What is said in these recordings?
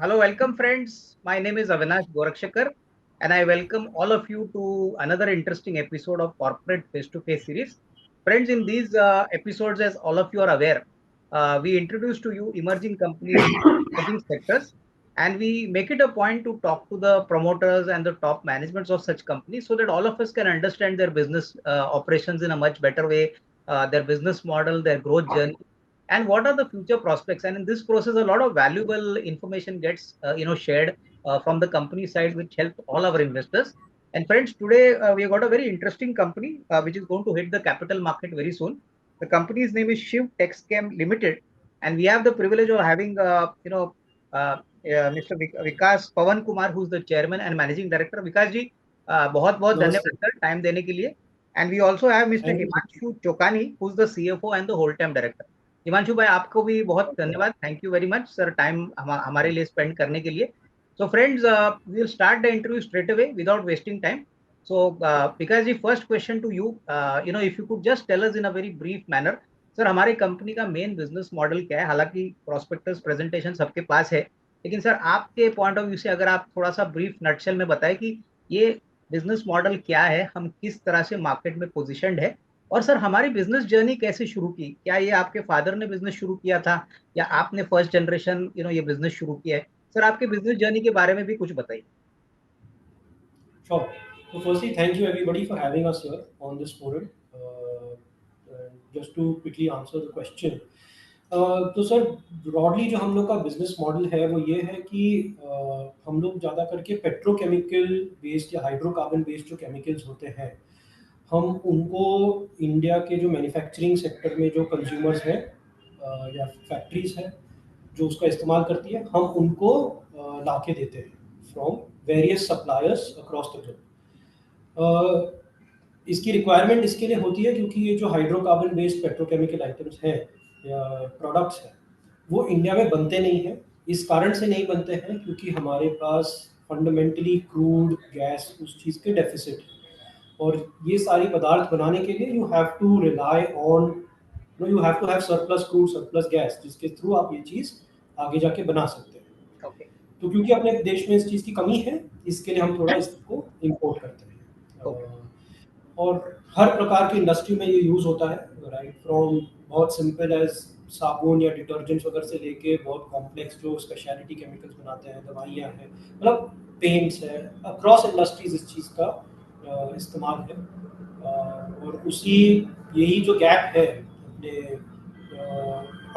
Hello, welcome friends. My name is Avinash Gorakshakar and I welcome all of you to another interesting episode of Corporate Face-to-Face series. Friends, in these episodes, as all of you are aware, we introduce to you emerging companies, emerging sectors, and we make it a point to talk to the promoters and the top managements of such companies so that all of us can understand their business operations in a much better way, their business model, their growth journey, and what are the future prospects. And in this process a lot of valuable information gets shared from the company side, which helps all our investors. And friends, today we have got a very interesting company which is going to hit the capital market very soon. The company's name is Shiv Texchem Limited, and we have the privilege of having Mr. Vikas Pawan Kumar, who's the chairman and managing director. Vikas ji, बहुत बहुत नमस्ते। धन्यवाद sir time देने के लिए. And we also have Mr. Thank you sir. Himanshu Chokani, who's the CFO and the whole time director. Himanshu भाई, आपको भी बहुत धन्यवाद. Thank you very much sir time हमारे लिए स्पेंड करने के लिए. So friends, we will start the interview straight away without wasting time. So because the first question to you, if you could just tell us in a very brief manner, sir हमारे company का main business model क्या है. हालांकि prospectus presentation सबके पास है, लेकिन sir आपके point of view से अगर आप थोड़ा सा ब्रीफ नटशेल में बताएं कि ये बिजनेस मॉडल क्या है, हम किस तरह से मार्केट में पोजिशनड है, और सर हमारी बिजनेस जर्नी कैसे शुरू की. क्या ये आपके फादर ने बिजनेस शुरू किया था या आपने फर्स्ट जनरेशन ये बिजनेस शुरू किया है. सर आपके बिजनेस जर्नी के बारे में भी कुछ बताइए. Sure. So firstly, thank you everybody for having us here on this forum. Just to quickly answer the question. तो सर ब्रॉडली जो हम लोग का बिजनेस मॉडल है वो ये है कि हम लोग ज़्यादा करके पेट्रोकेमिकल बेस्ड या हाइड्रोकार्बन बेस्ड जो केमिकल्स होते हैं, हम उनको इंडिया के जो मैन्युफैक्चरिंग सेक्टर में जो कंज्यूमर्स हैं या फैक्ट्रीज हैं जो उसका इस्तेमाल करती है, हम उनको ला के देते हैं from various suppliers across the globe. इसकी रिक्वायरमेंट इसके लिए होती है क्योंकि ये जो हाइड्रोकार्बन बेस्ड पेट्रोकेमिकल आइटम्स हैं या प्रोडक्ट्स हैं वो इंडिया में बनते नहीं हैं. इस कारण से नहीं बनते हैं क्योंकि हमारे पास फंडामेंटली क्रूड गैस उस चीज़ के डेफिसिट है, और ये सारी पदार्थ बनाने के लिए you have to rely on you have to have surplus crude surplus gas जिसके थ्रू आप ये चीज़ आगे जाके बना सकते हैं. ओके. तो क्योंकि अपने देश में इस चीज़ की कमी है, इसके लिए हम थोड़ा इसको इम्पोर्ट करते हैं. और हर प्रकार की इंडस्ट्री में ये यूज़ होता है, राइट फ्रॉम बहुत सिंपल एज साबुन या डिटर्जेंट्स वगैरह से लेके बहुत कॉम्प्लेक्स जो स्पेशलिटी केमिकल्स बनाते हैं, दवाइयाँ हैं, मतलब पेंट्स है, अक्रॉस इंडस्ट्रीज इस चीज़ का इस्तेमाल है. और उसी यही जो गैप है अपने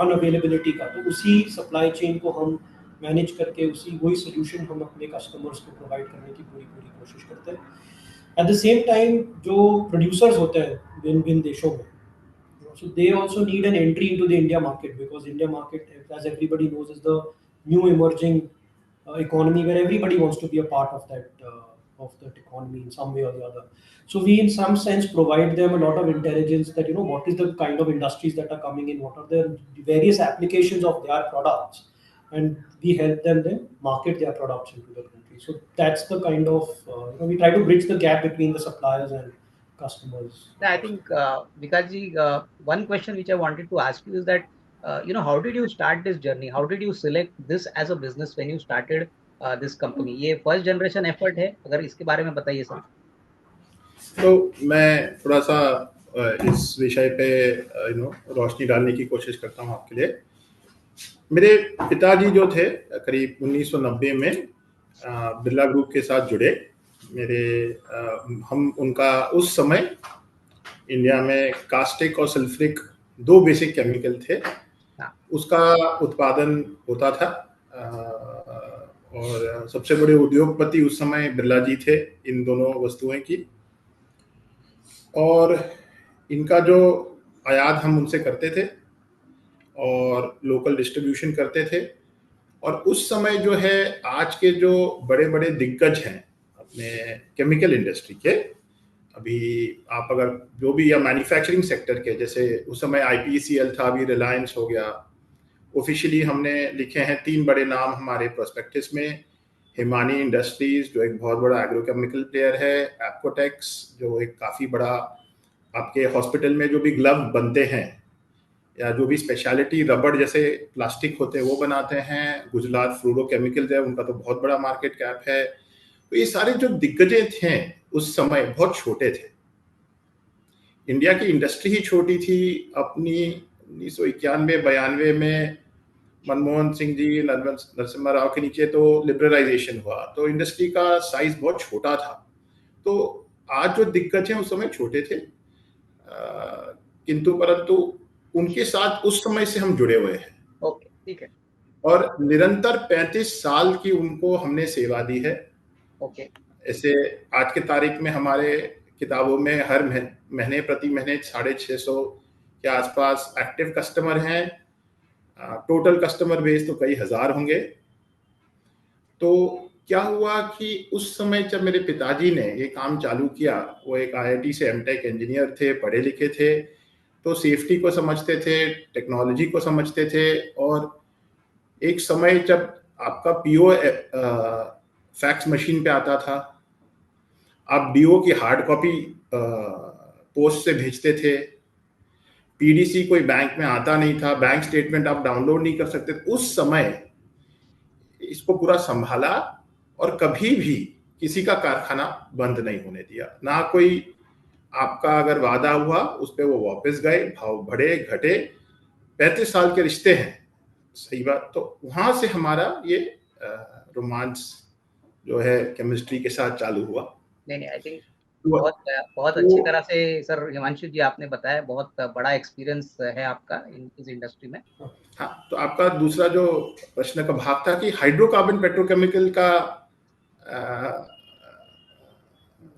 अनअवेलेबिलिटी का, तो उसी सप्लाई चेन को हम मैनेज करके उसी वही सोल्यूशन हम अपने कस्टमर्स को प्रोवाइड करने की पूरी पूरी कोशिश करते हैं. एट द सेम टाइम जो प्रोड्यूसर्स होते हैं भिन्न भिन्न देशों में, so they also need an entry into the India market because India market, as everybody knows, is the new emerging economy where everybody wants to be a part of that economy in some way or the other. So we, in some sense, provide them a lot of intelligence that what is the kind of industries that are coming in, what are the various applications of their products, and we help them then market their products into the country. So that's the kind of we try to bridge the gap between the suppliers and customers. I think Vikas ji, one question which I wanted to ask you is that how did you start this journey? How did you select this as a business when you started this company? ये first generation effort है, अगर इसके बारे में बताइए sir. तो मैं थोड़ा सा इस विषय पे रोशनी डालने की कोशिश करता हूँ आपके लिए. मेरे पिताजी जो थे करीब 1990 में बिरला ग्रुप के साथ जुड़े. हम उनका उस समय इंडिया में कास्टिक और सल्फ्रिक दो बेसिक केमिकल थे, उसका उत्पादन होता था. और सबसे बड़े उद्योगपति उस समय बिरला जी थे इन दोनों वस्तुएं की. और इनका जो आयात हम उनसे करते थे और लोकल डिस्ट्रीब्यूशन करते थे. और उस समय जो है आज के जो बड़े बड़े दिग्गज हैं अपने केमिकल इंडस्ट्री के, अभी आप अगर जो भी या मैन्युफैक्चरिंग सेक्टर के, जैसे उस समय IPCL था, अभी रिलायंस हो गया. ऑफिशियली हमने लिखे हैं 3 बड़े नाम हमारे प्रोस्पेक्टस में. हिमानी इंडस्ट्रीज जो एक बहुत बड़ा एग्रोकेमिकल प्लेयर है, एप्कोटेक्स जो एक काफ़ी बड़ा आपके हॉस्पिटल में जो भी ग्लव बनते हैं या जो भी स्पेशलिटी रबड़ जैसे प्लास्टिक होते हैं वो बनाते हैं, गुजरात फ्लोरोकेमिकल्स है, उनका तो बहुत बड़ा मार्केट कैप है। तो ये सारे जो दिग्गजें थे उस समय बहुत छोटे थे। इंडिया की इंडस्ट्री ही छोटी थी। अपनी 1991-92 में मनमोहन सिंह जी, नरसिम्हा राव के नीचे तो लिबरलाइजेशन हुआ, तो इंडस्ट्री का साइज बहुत छोटा था। तो आज जो दिग्गज हैं उस समय छोटे थे, किंतु परंतु उनके साथ उस समय से हम जुड़े हुए हैं। ओके, ठीक है। और निरंतर 35 साल की उनको हमने सेवा दी है। ओके। ऐसे आज के तारीख में हमारे किताबों में हर महीने प्रति महीने 650 के आसपास एक्टिव कस्टमर हैं। टोटल कस्टमर बेस तो कई हजार होंगे। तो क्या हुआ कि उस समय जब मेरे पिताजी ने ये काम चालू किया, वो एक आईआईटी से एमटेक इंजीनियर थे, पढ़े लिखे थे, तो सेफ्टी को समझते थे, टेक्नोलॉजी को समझते थे। और एक समय जब आपका पीओ फैक्स मशीन पे आता था, आप डीओ की हार्ड कॉपी पोस्ट से भेजते थे, पीडीसी कोई बैंक में आता नहीं था, बैंक स्टेटमेंट आप डाउनलोड नहीं कर सकते। उस समय इसको पूरा संभाला और कभी भी किसी का कारखाना बंद नहीं होने दिया। ना कोई आपका अगर वादा हुआ उस पर वो वापस गए, भाव बढ़े घटे। 35 साल के रिश्ते हैं, सही बात। तो वहां से हमारा ये रोमांस जो है केमिस्ट्री के साथ चालू हुआ। नहीं, आई थिंक बहुत अच्छी तरह से सर हिमांशु जी आपने बताया, बहुत बड़ा एक्सपीरियंस है आपका इस इंडस्ट्री में। हाँ, तो आपका दूसरा जो प्रश्न का भाग था कि हाइड्रोकार्बन पेट्रोकेमिकल का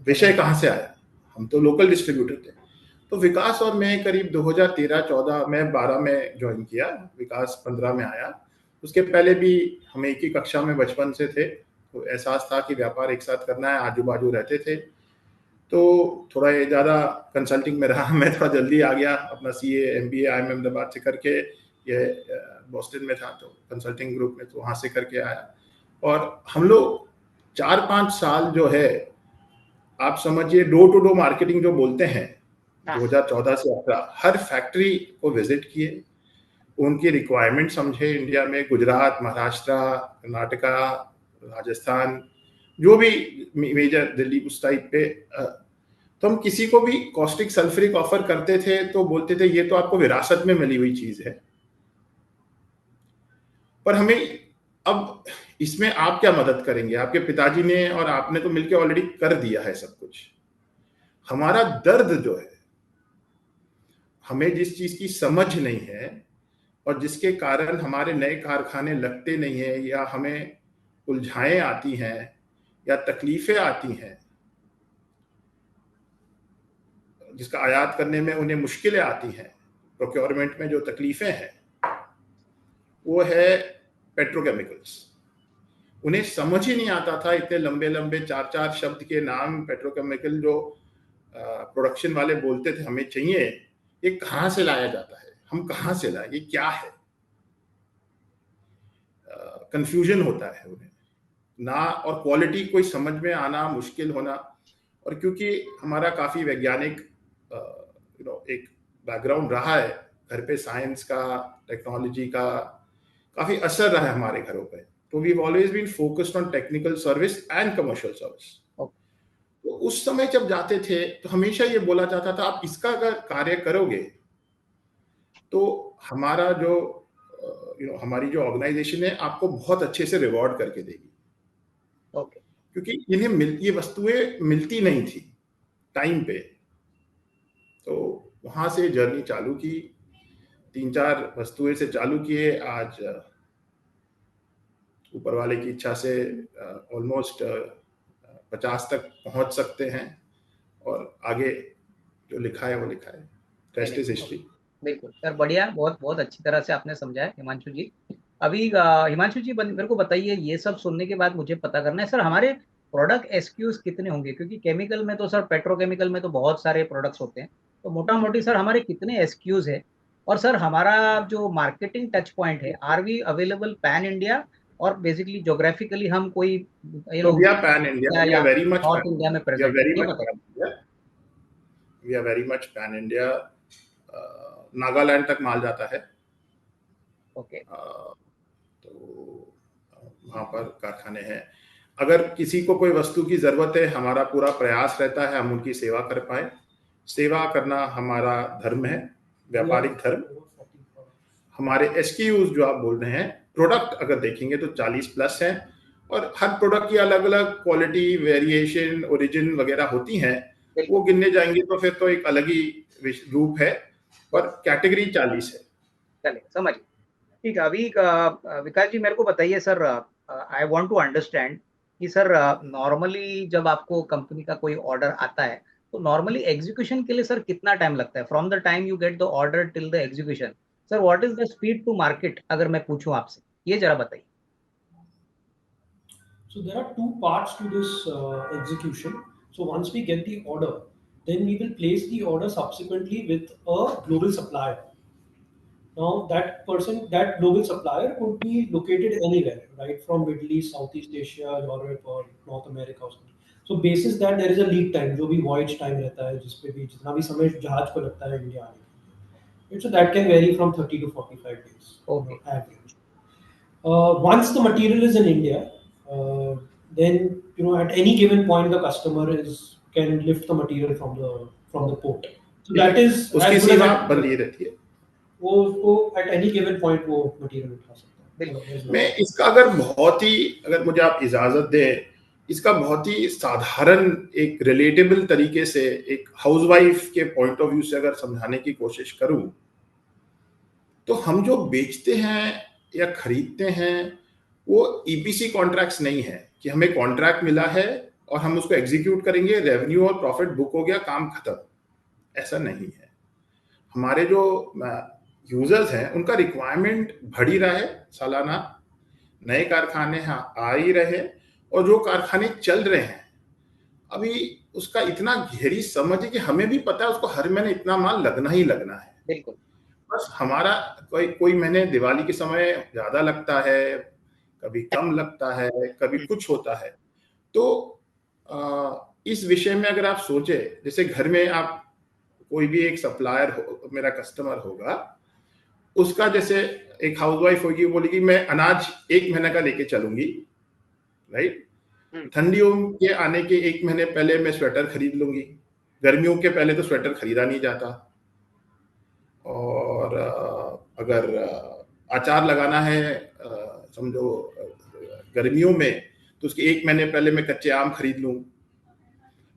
विषय कहाँ से आया। हम तो लोकल डिस्ट्रीब्यूटर थे। तो विकास और मैं करीब 2013-14 में 12 में ज्वाइन किया, विकास 15 में आया। उसके पहले भी हम एक ही कक्षा में बचपन से थे, तो एहसास था कि व्यापार एक साथ करना है, आजू बाजू रहते थे। तो थोड़ा ये ज़्यादा कंसल्टिंग में रहा, मैं थोड़ा जल्दी आ गया। अपना सीए एमबीए आईआईएम अहमदाबाद से करके, ये बॉस्टन में था तो कंसल्टिंग ग्रुप में, तो वहाँ से करके आया। और हम लोग 4-5 साल जो है, आप समझिए डोर टू डोर मार्केटिंग जो बोलते हैं, 2014 से 18 हर फैक्ट्री को विजिट किए, उनकी रिक्वायरमेंट समझे। इंडिया में गुजरात, महाराष्ट्र, कर्नाटका, राजस्थान, जो भी मेजर, दिल्ली, उस टाइप पे। तो हम किसी को भी कॉस्टिक सल्फ्यूरिक ऑफर करते थे तो बोलते थे ये तो आपको विरासत में मिली हुई चीज है, पर हमें अब इसमें आप क्या मदद करेंगे। आपके पिताजी ने और आपने तो मिलकर ऑलरेडी कर दिया है सब कुछ। हमारा दर्द जो है, हमें जिस चीज की समझ नहीं है और जिसके कारण हमारे नए कारखाने लगते नहीं है, या हमें उलझाएं आती हैं या तकलीफें आती हैं, जिसका आयात करने में उन्हें मुश्किलें आती हैं, प्रोक्योरमेंट में जो तकलीफें हैं, वो है पेट्रोकेमिकल्स। उन्हें समझ ही नहीं आता था, इतने लंबे लंबे 4-4 शब्द के नाम पेट्रोकेमिकल जो प्रोडक्शन वाले बोलते थे हमें चाहिए, ये कहाँ से लाया जाता है, हम कहाँ से लाए, ये क्या है। कंफ्यूजन होता है उन्हें ना, और क्वालिटी कोई समझ में आना मुश्किल होना। और क्योंकि हमारा काफ़ी वैज्ञानिक एक बैकग्राउंड रहा है, घर पे साइंस का, टेक्नोलॉजी का काफ़ी असर रहा है हमारे घरों पे, तो we always been focused on technical service and commercial service. तो उस समय जब जाते थे तो हमेशा ये बोला जाता था आप इसका अगर कार्य करोगे तो हमारा जो हमारी जो ऑर्गेनाइजेशन है आपको बहुत अच्छे से रिवॉर्ड करके देगी। ओके। क्योंकि इन्हें ये वस्तुएं मिलती नहीं थी टाइम पे। तो वहां से जर्नी चालू की, 3-4 वस्तुएं से चालू किए। आज ऊपर वाले की इच्छा से ऑलमोस्ट 50 तक पहुंच सकते हैं, और आगे जो लिखा है वो लिखा है। Rest is history. बिल्कुल सर, बढ़िया, बहुत बहुत अच्छी तरह से आपने समझाया हिमांशु जी। अभी हिमांशु जी मेरे को बताइए, ये सब सुनने के बाद मुझे पता करना है सर, हमारे प्रोडक्ट एसक्यूज कितने होंगे, क्योंकि केमिकल में तो सर, पेट्रोकेमिकल में तो बहुत सारे प्रोडक्ट्स होते हैं, तो मोटा मोटी सर हमारे कितने एसक्यूज है। और सर हमारा जो मार्केटिंग टच पॉइंट है, are we available pan India, और बेसिकली जोग्राफिकली हम कोई pan India, we are very much north India में प्रेजेंट है, ये बताइए। We are very much pan India. Nagaland तक माल जाता है। ओके, तो वहाँ पर कारखाने हैं। अगर किसी को कोई वस्तु की जरूरत है, हमारा पूरा प्रयास रहता है हम उनकी सेवा कर पाए। सेवा करना हमारा धर्म है, व्यापारिक धर्म। हमारे SKUs जो आप बोल रहे हैं, प्रोडक्ट अगर देखेंगे तो 40 प्लस हैं, और हर प्रोडक्ट की अलग अलग क्वालिटी, वेरिएशन, ओरिजिन वगैरह होती हैं। वो गिनने जाएंगे तो फिर तो एक अलग ही रूप है, पर कैटेगरी 40 है। चलिए समझिए। ठीक है, अभी विकास जी मेरे को बताइए sir, I want to understand कि सर नॉर्मली जब आपको कंपनी का कोई ऑर्डर आता है तो नॉर्मली एग्जीक्यूशन के लिए सर कितना टाइम लगता है, from the time you get the order till the execution? Sir what is the speed to market, अगर मैं पूछूं आपसे, ये जरा बताइए। So there are two parts to this execution. So once we get the order, then we will place the order subsequently with a global supplier. Now that global supplier could be located anywhere, right, from Middle East, Southeast Asia, Europe or North America or something. So basis that there is a lead time, जो भी voyage time रहता है, जिस पे भी जितना भी समय जहाज को लगता है इंडिया आने के लिए, so that can vary from 30 to 45 days. Okay. Average. Once the material is in India, then at any given point the customer can lift the material from the port. So that is उसकी सीमा बंदी रहती है, वो at any given point वो material उठा सकता है। मैं इसका अगर मुझे आप इजाजत दें, इसका बहुत ही साधारण एक रिलेटेबल तरीके से एक हाउसवाइफ के पॉइंट ऑफ व्यू से अगर समझाने की कोशिश करूं, तो हम जो बेचते हैं या खरीदते हैं वो EPC कॉन्ट्रैक्ट्स नहीं है कि हमें कॉन्ट्रैक्ट मिला है और हम उसको एग्जीक्यूट करेंगे, रेवेन्यू और प्रॉफिट बुक हो गया, काम खत्म। ऐसा नहीं है। हमारे जो यूजर्स हैं उनका रिक्वायरमेंट बढ़ ही रहा है सालाना, नए कारखाने आ ही रहे, और जो कारखाने चल रहे हैं अभी उसका इतना गहरी समझ है कि हमें भी पता है उसको हर महीने इतना माल लगना ही लगना है। बिल्कुल। बस हमारा कोई महीने दिवाली के समय ज्यादा लगता है, कभी कम लगता है, कभी कुछ होता है। तो इस विषय में अगर आप सोचे, जैसे घर में आप कोई भी एक सप्लायर हो, मेरा कस्टमर होगा, उसका जैसे एक हाउसवाइफ होगी, बोलेगी मैं अनाज 1 महीने का लेके चलूंगी, राइट। ठंडियों के आने के 1 महीने पहले मैं स्वेटर खरीद लूंगी, गर्मियों के पहले तो स्वेटर खरीदा नहीं जाता। और अगर अचार लगाना है समझो गर्मियों में, तो उसके 1 महीने पहले मैं कच्चे आम खरीद लूं।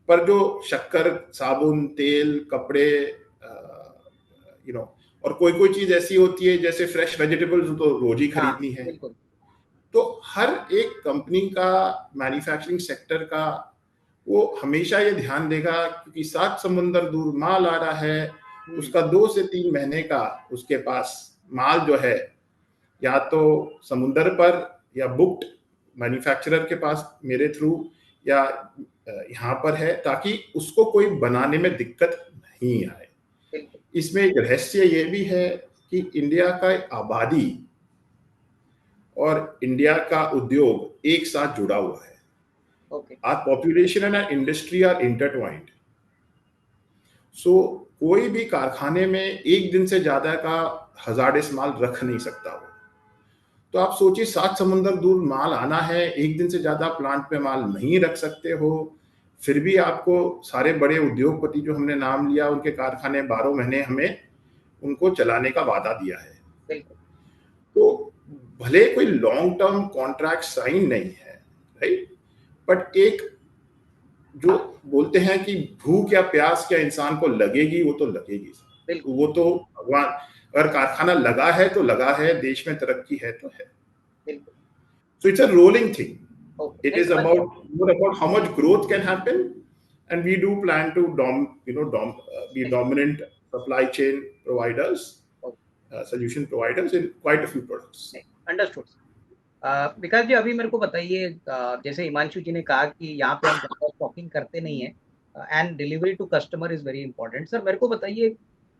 पर जो शक्कर, साबुन, तेल, कपड़े, और कोई चीज ऐसी होती है जैसे फ्रेश वेजिटेबल्स तो रोज ही खरीदनी है। तो हर एक कंपनी का, मैन्युफैक्चरिंग सेक्टर का, वो हमेशा ये ध्यान देगा क्योंकि 7 समुंदर दूर माल आ रहा है, उसका 2 से 3 महीने का उसके पास माल जो है या तो समुंदर पर या बुक्ड मैन्युफैक्चरर के पास मेरे थ्रू या यहाँ पर है, ताकि उसको कोई बनाने में दिक्कत नहीं आए। इसमें एक रहस्य ये भी है कि इंडिया का आबादी और इंडिया का उद्योग एक साथ जुड़ा हुआ है। Our population and our industry are intertwined. So कोई भी कारखाने में एक दिन से ज्यादा का हजार्डस माल रख नहीं सकता हो। तो आप सोचिए 7 समुंदर दूर माल आना है, एक दिन से ज्यादा प्लांट पे माल नहीं रख सकते हो, फिर भी आपको सारे बड़े उद्योगपति जो हमने नाम लिया उनके कारखाने 12 महीने हमें उनको चलाने का वादा दिया है। तो भले कोई लॉन्ग टर्म कॉन्ट्रैक्ट साइन नहीं है, राइट, बट एक जो बोलते हैं कि भूख या प्यास क्या इंसान को लगेगी, वो तो लगेगी। वो तो भगवान, अगर कारखाना लगा है तो लगा है, देश में तरक्की है तो है। So it's a rolling thing. It is more about how much growth can happen, and we do plan to be dominant supply chain providers, solution providers in quite a few products. Understood. विकास जी अभी मेरे को बताइए, जैसे हिमांशु जी ने कहा कि यहाँ पे हम ज्यादा स्टॉकिंग करते नहीं है and delivery to customer is very important. Sir मेरे को बताइए,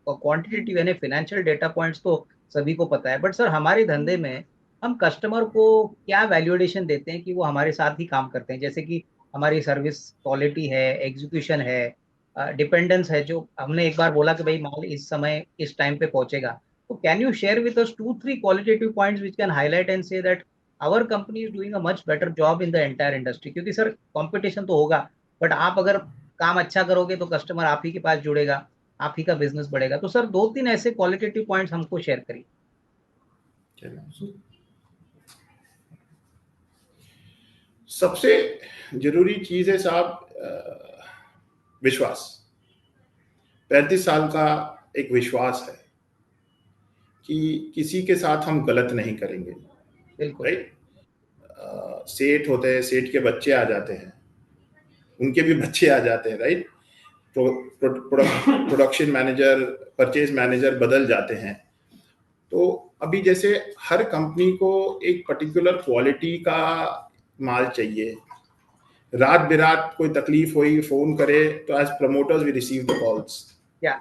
क्वांटिटेटिव यानी फाइनेंशियल डेटा पॉइंट्स तो सभी को पता है, बट सर हमारे धंधे में हम कस्टमर को क्या वैल्यूएशन देते हैं कि वो हमारे साथ ही काम करते हैं? जैसे कि हमारी सर्विस क्वालिटी है, एग्जीक्यूशन है, डिपेंडेंस है, जो हमने एक बार बोला कि भाई माल इस समय इस टाइम पे पहुंचेगा, तो can you share with us 2-3 qualitative points which can highlight and say that our company is doing a much better job in the entire industry? क्योंकि सर कंपटीशन तो होगा, बट आप अगर काम अच्छा करोगे तो कस्टमर आप ही के पास जुड़ेगा, आप ही का बिजनेस बढ़ेगा। तो सर 2-3 ऐसे क्वालिटेटिव पॉइंट्स हमको शेयर करिए। सबसे जरूरी चीज है साहब, विश्वास। 35 साल का एक विश्वास है कि किसी के साथ हम गलत नहीं करेंगे। बिल्कुल राइट। सेठ होते हैं, सेठ के बच्चे आ जाते हैं, उनके भी बच्चे आ जाते हैं। Right. Production manager, purchase manager बदल जाते हैं। तो अभी जैसे हर कंपनी को एक पर्टिकुलर क्वालिटी का माल चाहिए। रात बिरात कोई तकलीफ हुई, फोन करे तो as promoters we receive the calls. या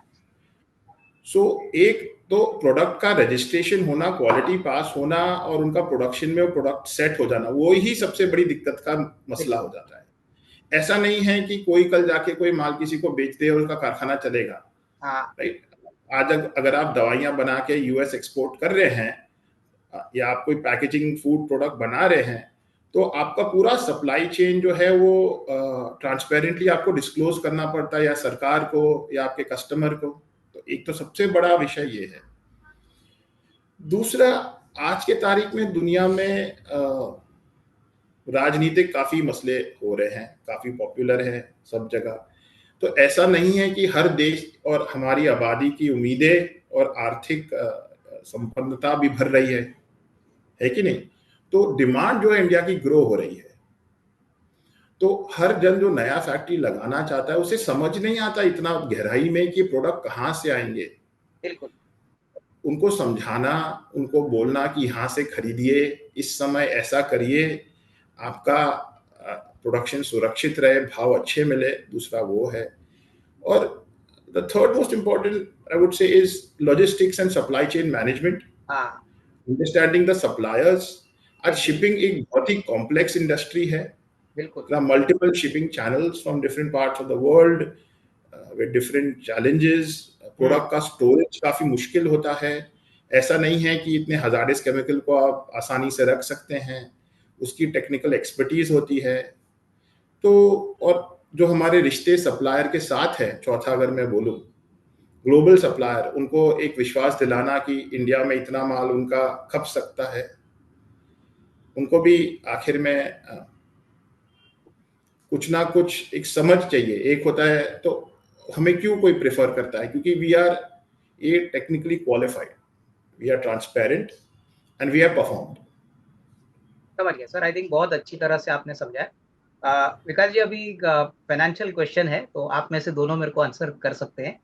सो एक तो प्रोडक्ट का रजिस्ट्रेशन होना, क्वालिटी पास होना और उनका प्रोडक्शन में वो प्रोडक्ट सेट हो जाना, वो ही सबसे बड़ी दिक्कत का मसला हो जाता है। ऐसा नहीं है कि कोई कल जाके कोई माल किसी को बेच दे और उसका कारखाना चलेगा। राइट। आज अगर आप दवाइयां बना के यूएस एक्सपोर्ट कर रहे हैं या आप कोई पैकेजिंग फूड प्रोडक्ट बना रहे हैं, तो आपका पूरा सप्लाई चेन जो है वो ट्रांसपेरेंटली आपको डिस्क्लोज करना पड़ता है, या सरकार को या आपके कस्टमर को। तो एक तो सबसे बड़ा विषय ये है। दूसरा, आज के तारीख में दुनिया में राजनीतिक काफी मसले हो रहे हैं, काफी पॉपुलर है सब जगह। तो ऐसा नहीं है कि हर देश और हमारी आबादी की उम्मीदें और आर्थिक संपन्नता भी भर रही है कि नहीं? तो डिमांड जो है इंडिया की ग्रो हो रही है। तो हर जन जो नया फैक्ट्री लगाना चाहता है उसे समझ नहीं आता इतना गहराई में कि प्रोडक्ट कहाँ से आएंगे। बिल्कुल। उनको समझाना, उनको बोलना कि यहाँ से खरीदिए, इस समय ऐसा करिए, आपका प्रोडक्शन सुरक्षित रहे, भाव अच्छे मिले, दूसरा वो है। और the third most important I would say is logistics and supply chain management, understanding the suppliers. आज शिपिंग एक बहुत ही कॉम्प्लेक्स इंडस्ट्री है। बिल्कुल। There are multiple shipping channels from different parts of the world with different challenges. Product का storage काफी मुश्किल होता है। ऐसा नहीं है कि इतने हजार्डस केमिकल को आप आसानी से रख सकते हैं, उसकी टेक्निकल एक्सपर्टीज होती है। तो और जो हमारे रिश्ते सप्लायर के साथ है, चौथा अगर मैं बोलूं ग्लोबल सप्लायर, उनको एक विश्वास दिलाना कि इंडिया में इतना माल उनका खप सकता है, उनको भी आखिर में कुछ ना कुछ एक समझ चाहिए। एक होता है तो हमें क्यों कोई प्रेफर करता है, क्योंकि we are a technically qualified, we are transparent and we are performed. समझ गया सर, आई थिंक बहुत अच्छी तरह से आपने समझाया। विकास जी, अभी फाइनेंशियल क्वेश्चन है तो आप में से दोनों मेरे को आंसर कर सकते हैं।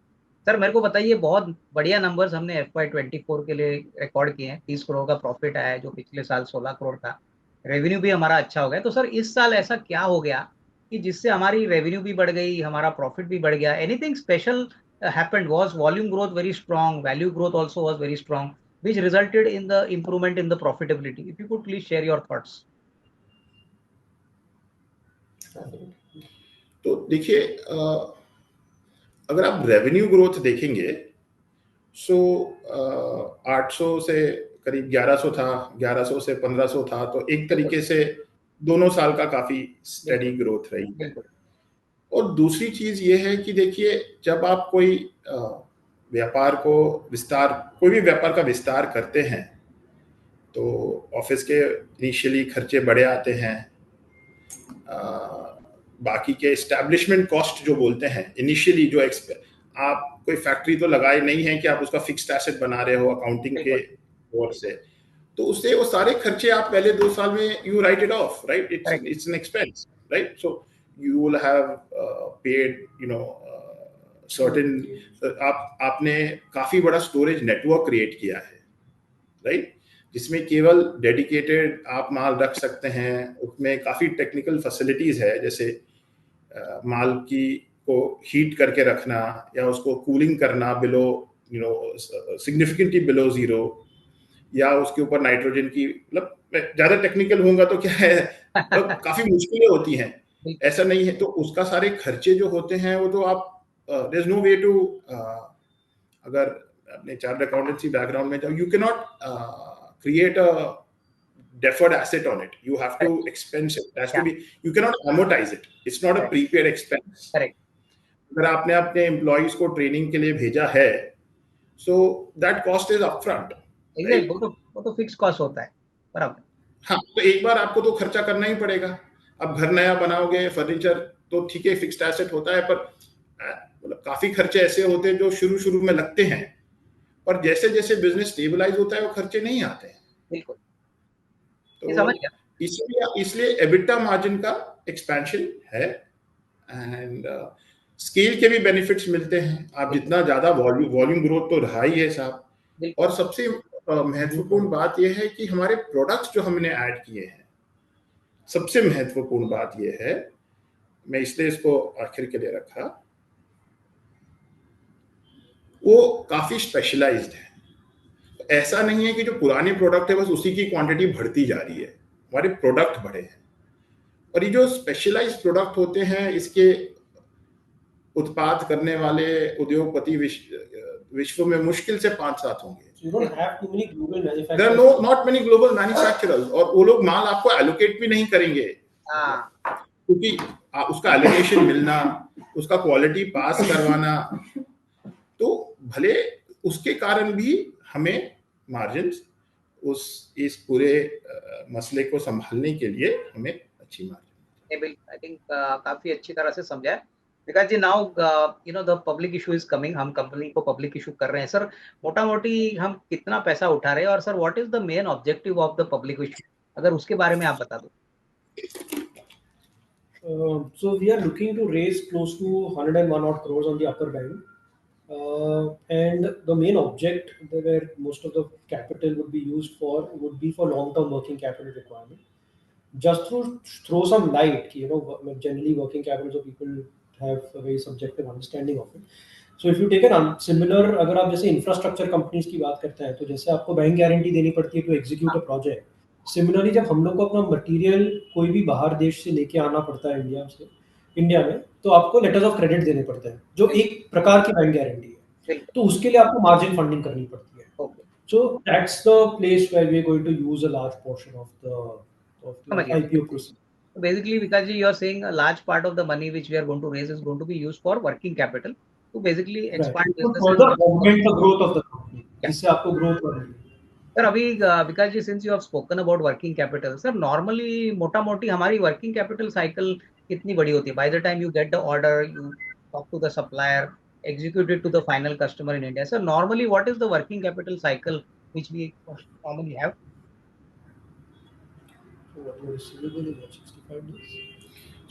सर मेरे को बताइए, बहुत बढ़िया नंबर्स हमने FY24 के लिए रिकॉर्ड किए हैं। 30 करोड़ का प्रॉफिट आया है, जो पिछले साल 16 करोड़ था। रेवेन्यू भी हमारा अच्छा हो गया। तो सर इस साल ऐसा क्या हो गया कि जिससे हमारी रेवेन्यू भी बढ़ गई, हमारा प्रॉफिट भी बढ़ गया? Anything special happened? Was volume growth very strong? Value growth also was very strong, which resulted in the improvement in the profitability? If you could please share your thoughts. तो देखिए, अगर आप रेवेन्यू ग्रोथ देखेंगे, सो 800 से करीब 1100 था, 1100 से 1500 था। तो एक तरीके से दोनों साल का काफी स्टेडी ग्रोथ रही है। और दूसरी चीज ये है कि देखिए, जब आप कोई व्यापार को विस्तार, कोई भी व्यापार का विस्तार करते हैं, तो ऑफिस के इनिशियली खर्चे बड़े आते हैं। बाकी के एस्टैब्लिशमेंट कॉस्ट जो बोलते हैं इनिशियली, जो आप कोई फैक्ट्री तो लगाए नहीं है कि आप उसका फिक्स्ड एसेट बना रहे हो अकाउंटिंग के ओर से, तो उससे वो सारे खर्चे आप पहले 2 साल में you right it of, right? It's an expense, right? So you will have paid, certain, आपने काफी बड़ा स्टोरेज नेटवर्क क्रिएट किया है, राइट? जिसमें केवल डेडिकेटेड आप माल रख सकते हैं। उसमें काफी टेक्निकल फैसिलिटीज है, जैसे माल की को हीट करके रखना या उसको कूलिंग करना बिलो सिग्निफिकेंटली बिलो जीरो, या उसके ऊपर नाइट्रोजन की, मतलब ज्यादा टेक्निकल होगा तो क्या है, तो काफी मुश्किलें होती हैं। ऐसा नहीं है। तो उसका सारे खर्चे जो होते हैं वो तो आप there is no way to, अगर अपने चार्टर्ड अकाउंटेंसी बैकग्राउंड में जाओ, you can not create a deferred asset on it. You have to expense it. It has to be, you cannot amortize it. It's not a prepaid expense. Correct. अगर आपने अपने employees को training के लिए भेजा है, so that cost is upfront. Exactly. वो तो फिक्स कॉस्ट होता है, बराबर. हाँ, तो एक बार आपको तो खर्चा करना ही पड़ेगा. अब घर नया बनाओगे, फर्नीचर तो ठीक है, फिक्स्ड एसेट होता है, पर मतलब काफी खर्चे ऐसे होते हैं जो शुरू में लगते हैं, और जैसे जैसे बिजनेस स्टेबलाइज होता है वो खर्चे नहीं आते हैं. बिल्कुल. तो समझ गया. इसलिए एबिटा मार्जिन का एक्सपेंशन है, एंड स्केल के भी बेनिफिट्स मिलते हैं. आप जितना ज्यादा वॉल्यूम ग्रोथ तो रहा ही है साहब. और सबसे महत्वपूर्ण बात यह है कि हमारे प्रोडक्ट्स जो हमने ऐड किए हैं, सबसे महत्वपूर्ण बात यह है, मैं इसलिए इसको आखिर के लिए रखा, वो काफी स्पेशलाइज्ड है. ऐसा नहीं है कि जो पुराने प्रोडक्ट है बस उसी की क्वांटिटी बढ़ती जा रही है. हमारे प्रोडक्ट बढ़े हैं, और ये जो स्पेशलाइज्ड प्रोडक्ट होते हैं, इसके उत्पाद करने वाले उद्योगपति विश्व में मुश्किल से 5-7 होंगे. You don't have too many global manufacturers. There are not many global manufacturers, और वो लोग माल आपको एलोकेट भी नहीं करेंगे, क्योंकि उसका एलोकेशन मिलना, उसका क्वालिटी पास करवाना, तो भले उसके कारण भी हमें मार्जिन्स इस पूरे मसले को संभालने के लिए हमें अच्छी मार्जिन. आई थिंक काफी अच्छी तरह से समझा है. Vikas ji, now you know the public issue is coming. हम कंपनी को पब्लिक इशू कर रहे हैं. सर, मोटा मोटी हम कितना पैसा उठा रहे हैं, और sir what is the main objective of the public issue, अगर उसके बारे में आप बता दो. So we are looking to raise close to 101 odd crores on the upper band. And the main object where most of the capital would be used for would be for long-term working capital requirement. Just to throw some light, you know, generally working capital, so people have a very subjective understanding of it. So if you take a similar, अगर आप जैसे infrastructure companies की बात करते हैं, तो जैसे आपको बैंक गारंटी देनी पड़ती है to execute a project. Similarly, जब हम लोग को अपना मटेरियल कोई भी बाहर देश से लेके आना पड़ता है इंडिया में, तो आपको लेटर्स ऑफ क्रेडिट देने पड़ते हैं, जो एक प्रकार की बैंक गारंटी है. तो उसके लिए आपको मार्जिन फंडिंग करनी पड़ती है. So that's the place where we are going to use a large portion of the IPO proceeds. Basically, Vikas ji, you are saying a large part of the money which we are going to raise is going to be used for working capital to basically expand business. Further augment the growth of the company. इससे आपको growth बढ़ेगी. Sir, अभी Vikas ji, since you have spoken about working capital, sir normally मोटा मोटी हमारी working capital cycle कितनी बड़ी होती है? By the time you get the order, you talk to the supplier, execute it to the final customer in India. So normally what is the working capital cycle which we normally have?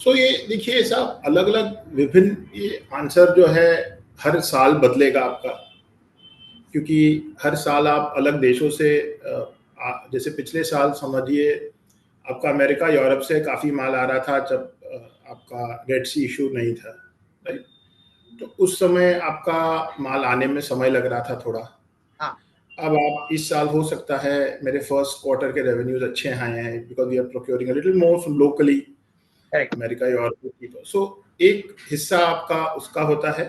So ये देखिए साहब, अलग अलग विभिन्न, ये answer जो है हर साल बदलेगा आपका, क्योंकि हर साल आप अलग देशों से, जैसे पिछले साल समझिए आपका अमेरिका यूरोप से काफ़ी माल आ रहा था जब आपका रेड सी इशू नहीं था, राइट. तो उस समय आपका माल आने में समय लग रहा था थोड़ा. अब आप इस साल हो सकता है मेरे फर्स्ट क्वार्टर के रेवेन्यूज अच्छे आए हैं, because we are procuring a little more from locally America Europe की. सो एक हिस्सा आपका उसका होता है,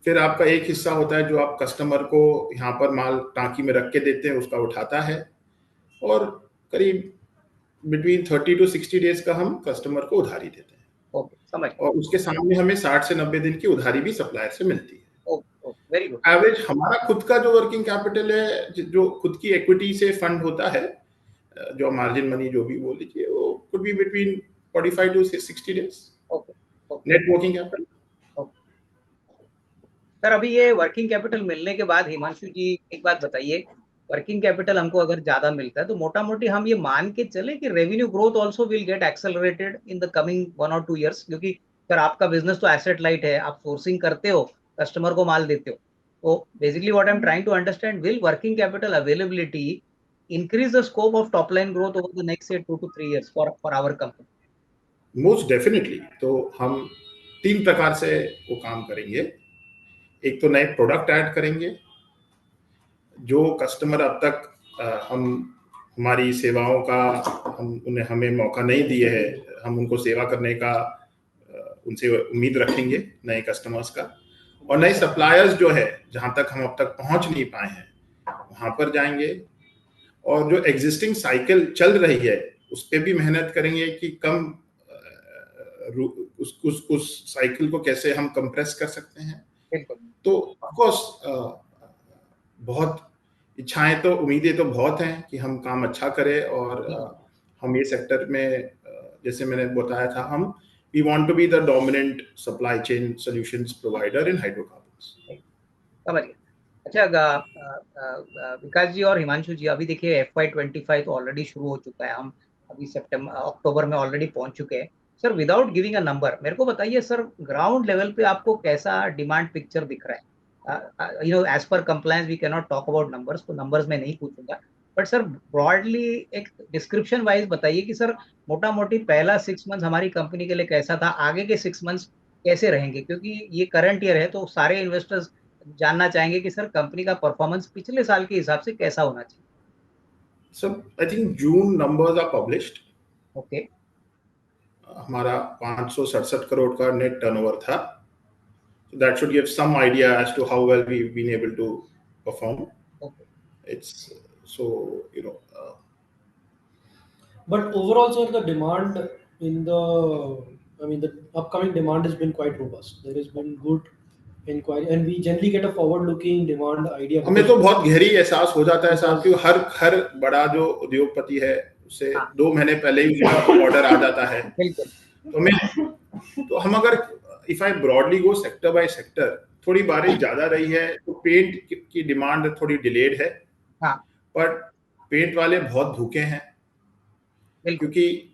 फिर आपका एक हिस्सा होता है जो आप कस्टमर को यहाँ पर माल टांकी में रख के देते हैं, उसका उठाता है, और करीब बिटवीन 30 to 60 डेज का हम कस्टमर को उधारी देते हैं. समझ. और उसके सामने हमें 60 से 90 दिन की उधारी भी सप्लायर से मिलती है. Very good. एवरेज हमारा खुद का जो वर्किंग कैपिटल है, जो खुद की इक्विटी से फंड होता है, जो मार्जिन मनी जो भी बोल लीजिए, वो could be between 45 to 60 days net working capital. Sir, अभी ये वर्किंग कैपिटल मिलने के बाद हिमांशु जी एक बात बताइए, वर्किंग कैपिटल हमको अगर ज्यादा मिलता है तो मोटा मोटी हम ये मान के चले कि revenue growth also will get accelerated in the coming 1 or 2 years, क्योंकि सर आपका बिजनेस तो एसेट लाइट है, आप सोर्सिंग करते हो, कस्टमर को माल देते हो. तो basically what I am trying to understand, will working capital availability increase the scope of top line growth over the next say 2 to 3 years for our company? Most definitely. तो हम 3 प्रकार से वो काम करेंगे. एक तो नए प्रोडक्ट ऐड करेंगे, जो कस्टमर अब तक हमारी सेवाओं का हमें मौका नहीं दिए है, हम उनको सेवा करने का उनसे उम्मीद रखेंगे नए कस्टमर्स का, और नए सप्लायर्स जो है जहां तक हम अब तक पहुंच नहीं पाए हैं वहां पर जाएंगे, और जो एग्जिस्टिंग साइकिल चल रही है उस पर भी मेहनत करेंगे कि कम उस साइकिल को कैसे हम कंप्रेस कर सकते हैं। तो ऑफ कोर्स बहुत इच्छाएं तो उम्मीदें तो बहुत हैं कि हम काम अच्छा करें, और हम ये सेक्टर में जैसे मैंने बताया था, हम we want to be the dominant supply chain solutions provider in hydrocarbons. समझ गया। अच्छा विकास जी और हिमांशु जी, अभी देखिए FY25 तो ऑलरेडी शुरू हो चुका है, हम अभी अक्टूबर में ऑलरेडी पहुंच चुके हैं। Sir without giving a number मेरे को बताइए सर, ग्राउंड लेवल पे आपको कैसा डिमांड पिक्चर दिख रहा है? As per compliance we can not talk about numbers, तो नंबर्स में नहीं पूछूंगा, बट सर ब्रॉडली एक डिस्क्रिप्शन वाइज बताइए कि सर मोटा मोटी पहला 6 मंथ हमारी कंपनी के लिए कैसा था, आगे के 6 मंथ्स कैसे रहेंगे, क्योंकि ये करंट ईयर है तो सारे इन्वेस्टर्स जानना चाहेंगे कि सर कंपनी का परफॉर्मेंस पिछले साल के हिसाब से कैसा होना चाहिए। So I think June numbers are published. Okay, हमारा 567 करोड़ का नेट टर्नओवर था, so that should give some idea as to how well we've been able to perform. Okay, It's so But overall, sir, the demand in the upcoming demand has been quite robust. There has been good inquiry, and we generally get a forward-looking demand idea. हमें तो बहुत गहरी एहसास हो जाता है साहब कि हर बड़ा जो उद्योगपति है उससे 2 महीने पहले ही उसका ऑर्डर आ जाता है। तो हम अगर if I broadly go sector by sector, थोड़ी बारिश ज्यादा रही है तो पेंट की डिमांड थोड़ी डिलेड है, पर पेंट वाले बहुत भूखे हैं क्योंकि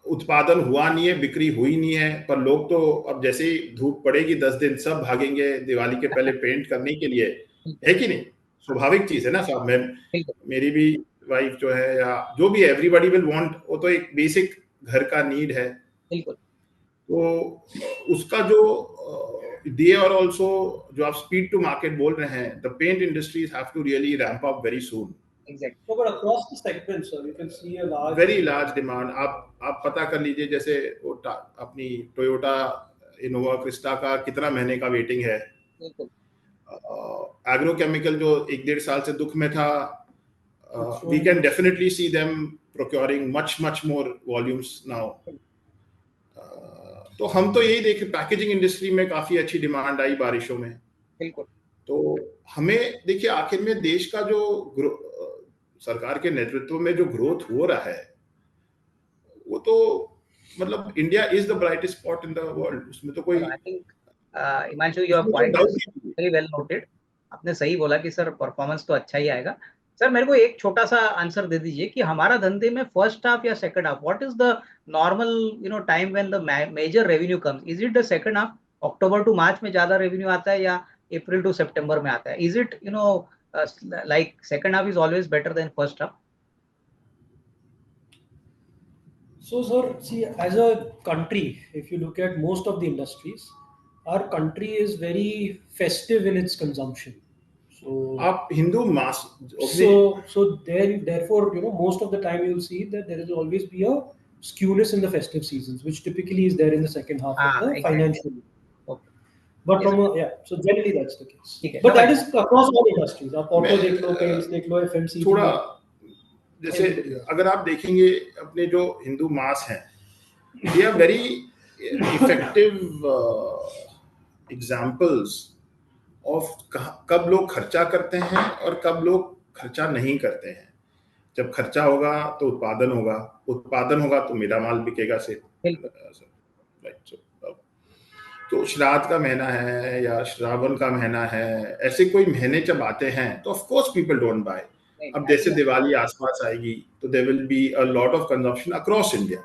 उत्पादन हुआ नहीं है, बिक्री हुई नहीं है, पर लोग तो अब जैसे ही धूप पड़ेगी 10 दिन सब भागेंगे दिवाली के पहले पेंट करने के लिए, है कि नहीं? स्वाभाविक चीज है ना साहब। मैं मेरी भी वाइफ जो है या जो भी एवरीबॉडी विल वांट, वो तो एक बेसिक घर का नीड है। तो उसका जो दे और ऑल्सो जो आप स्पीड टू मार्केट बोल रहे हैं, the paint industries have to really ramp up very soon. Exactly. So, but across the segment, sir, you can see a very large demand. आप पता कर लीजिए, जैसे अपनी टोयोटा इनोवा क्रिस्टा का कितना महीने का वेटिंग है। एग्रोकेमिकल जो 1-1.5 साल से दुख में था, we can definitely see them procuring much more volumes now. तो हम तो यही देख, पैकेजिंग इंडस्ट्री में काफी अच्छी डिमांड आई बारिशों में। बिल्कुल। तो हमें देखिए आखिर में देश का जो सरकार के नेतृत्व में जो ग्रोथ हो रहा है, वो तो मतलब India is the brightest spot in the world, उसमें तो कोई I think Himanshu your point is very well noted. आपने सही बोला कि सर परफॉर्मेंस तो अच्छा ही आएगा। सर मेरे को एक छोटा सा आंसर दे दीजिए कि हमारा धंधे में फर्स्ट हाफ या second half, what is the normal time when the major revenue comes? Is it the second half, October to March में ज्यादा रेवेन्यू आता है या अप्रैल टू सितंबर में आता है? Is it like second half is always better than first half? So sir, see, as a country, if you look at most of the industries, our country is very festive in its consumption. So आप हिंदू मास, so therefore most of the time you'll see that there will always be a skewness in the festive seasons, which typically is there in the second half of the financial year. But from so generally that's the case. But that is across all industries. आप auto देख लो, paints देख लो, FMCG, थोड़ा जैसे अगर आप देखेंगे अपने जो हिंदू मास हैं, they are very effective examples of कब लोग खर्चा करते हैं और कब लोग खर्चा नहीं करते हैं। जब खर्चा होगा तो उत्पादन होगा तो मेरा माल बिकेगा से। तो श्राद्ध का महीना है या श्रावण का महीना है, ऐसे कोई महीने जब आते हैं तो of course people don't buy. अब जैसे दिवाली आसपास आएगी तो there will be a lot of consumption across India.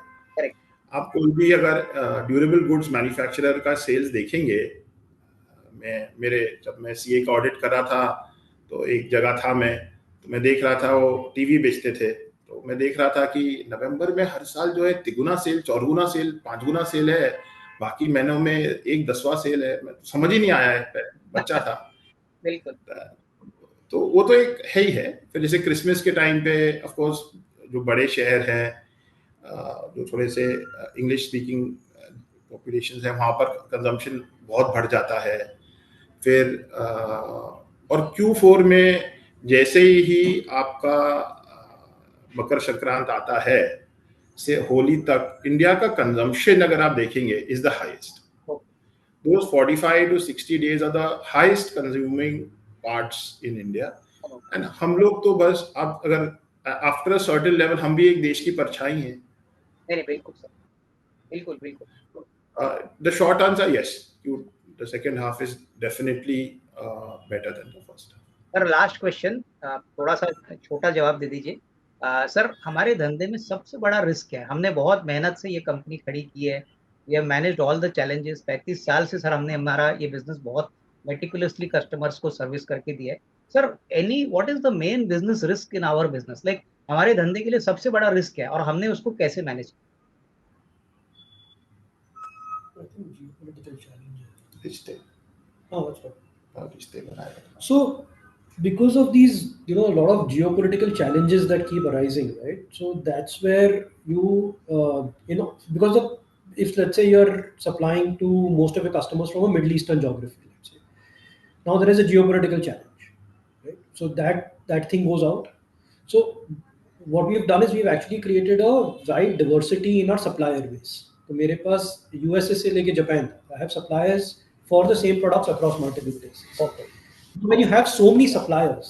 आप कोई भी अगर ड्यूरेबल गुड्स मैन्युफैक्चरर का सेल्स देखेंगे, जब मैं सीए का ऑडिट कर रहा था तो एक जगह था, मैं देख रहा था वो टीवी बेचते थे, तो मैं देख रहा था कि नवंबर में हर साल जो है 3 सेल, 4 सेल, 5 सेल है, बाकी महीनों में 1/10 सेल है। समझ ही नहीं आया है, बच्चा था। बिल्कुल। तो वो तो एक है ही है। फिर जैसे क्रिसमस के टाइम पे ऑफ कोर्स जो बड़े शहर हैं, जो थोड़े से इंग्लिश स्पीकिंग पॉपुलेशन है वहाँ पर कंजम्पशन बहुत बढ़ जाता है। फिर और Q4 में जैसे ही आपका मकर संक्रांत आता है से होली तक इंडिया का कंजम्पशन अगर आप देखेंगे is the highest. Those 45 to 60 days are the highest consuming parts in India. And हम लोग तो बस अब अगर after a certain level हम भी एक देश की परछाई हैं। नहीं बिल्कुल सर, बिल्कुल बिल्कुल। The short answer yes, the second half is definitely better than the first half. Sir last question, थोड़ा सा छोटा जवाब दे दीजिए। सर हमारे धंधे में सबसे बड़ा रिस्क है? हमने बहुत मेहनत से ये कंपनी खड़ी की है, we have managed all the challenges. 35 साल से सर हमने हमारा ये बिजनेस बहुत मेटिकुलसली कस्टमर्स को सर्विस करके दिया है। Sir any what is the main business risk in our business? Like हमारे धंधे के लिए सबसे बड़ा रिस्क है और हमने उसको कैसे मैनेज किया? So because of these, a lot of geopolitical challenges that keep arising, right? So that's where because of, if let's say you're supplying to most of your customers from a Middle Eastern geography, let's say, now there is a geopolitical challenge, right? So that thing goes out. So what we've done is we've actually created a wide diversity in our supplier base. So मेरे पास USA से लेके Japan तक, I have suppliers for the same products across multiple places. Okay. When you have so many suppliers,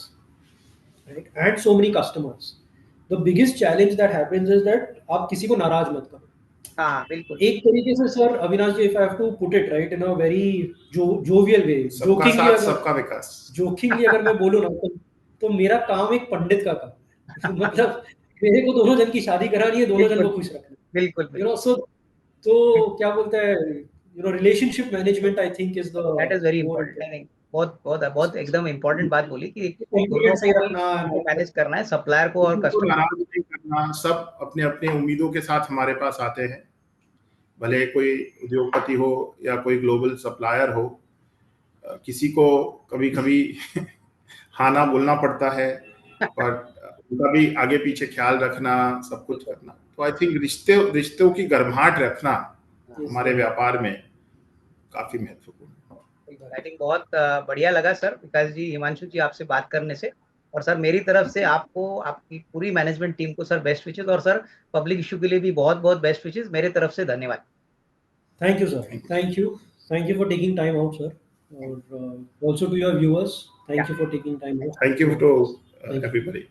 right, and so many customers, the biggest challenge that happens is that आप किसी को नाराज मत करो। हाँ बिल्कुल। एक तरीके से sir Avinash ji, if I have to put it right in a very jovial way, सबका साथ सबका विकास, जोकिंगली अगर मैं बोलूँ ना तो मेरा काम एक पंडित का काम है। मतलब मेरे को दोनों जन की शादी करानी है, दोनों जन को खुश रखना है। बिल्कुल। तो क्या बोलते हैं, relationship management I think is the that is very important. I think बहुत एकदम इंपॉर्टेंट बात बोली कि मैनेज करना है सप्लायर को और कस्टमर नहीं करना। सब अपने अपने उम्मीदों के साथ हमारे पास आते हैं, भले कोई उद्योगपति हो या कोई ग्लोबल सप्लायर हो, किसी को कभी कभी हाँ ना बोलना पड़ता है, पर उनका भी आगे पीछे ख्याल रखना, सब कुछ करना। तो आई थिंक रिश्तों की गर्माहट रखना हमारे व्यापार में काफी महत्वपूर्ण है। आई थिंक बहुत बढ़िया लगा सर विकास जी, हिमांशु जी आपसे बात करने से। और सर मेरी तरफ से आपको, आपकी पूरी मैनेजमेंट टीम को सर बेस्ट विशेस, और सर पब्लिक इशू के लिए भी बहुत बहुत बेस्ट विशेस मेरे तरफ से। धन्यवाद। Thank you sir, thank you for taking time out sir, और also to your viewers, thank you for taking time out. Thank you to everybody.